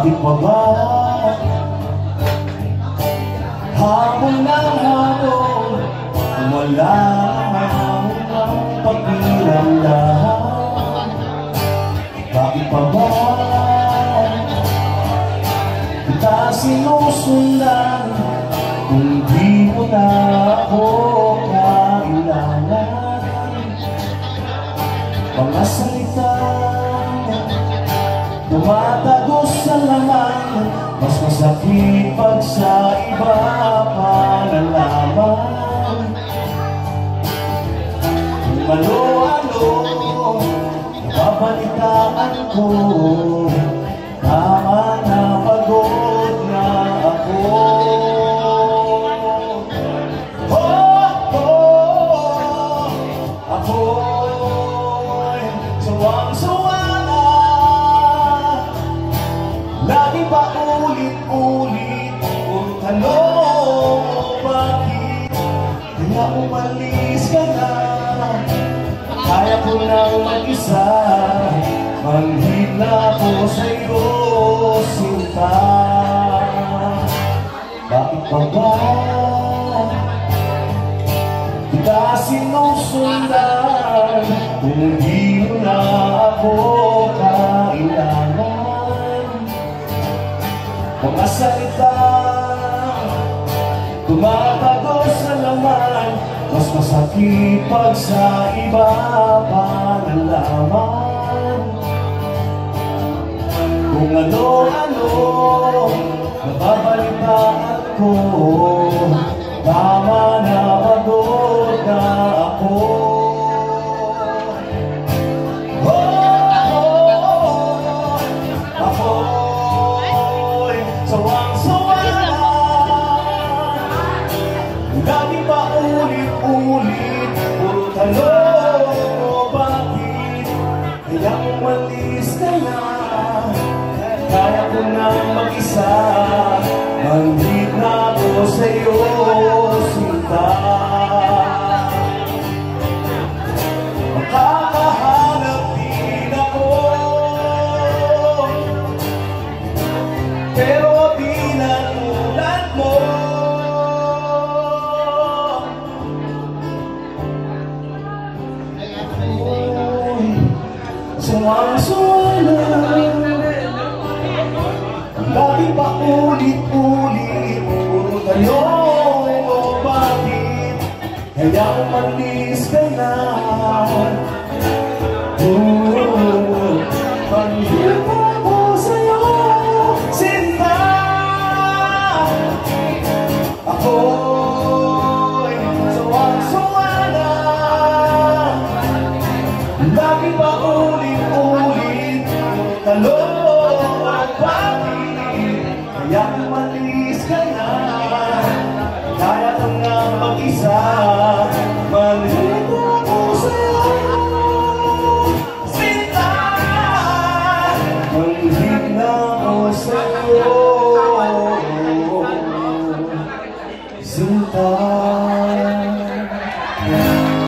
Bakit pa ba hapon ng hapon wala ang pagbiramdam? Bakit pa ba kita sinusundan kung di mo na ako kailangan? Mga salitang tumatagos sa laman, mas masakit pag sa iba pa nalaman. Kung ano-ano babalitaan ko, tama na pagod na ako. Ako'y sawang-sawa na, lagi pa ulit-ulit kung tanong bakit kaya umalis ka na. Kaya ko nang mag-isa, manghid na ako sa'yo, sinta. Bakit pa ba kita sinusundan kung di mo na ako kailangan? Mga salitang tumatagos sa laman, mas masakit pag sa iba pa nalaman. Kung ano-ano nababalitaan ko, tama na pagod na ako. Ako'y sawang-sawa na, lagi pa ulit-ulit puro tanong bakit kaya umalis ka na. Kaya ko nang mag-isa, manghid na ako sa'yo, sinta. Makakahanap din ako, pero di na tulad mo. Sawang-sawa na, lagi pa ulit-ulit puro tanong o bakit kaya umalis ka na. Panghirap ako sa'yo, sinta. Ako'y sawang-sawa na, lagi pa ulit-ulit puro tanong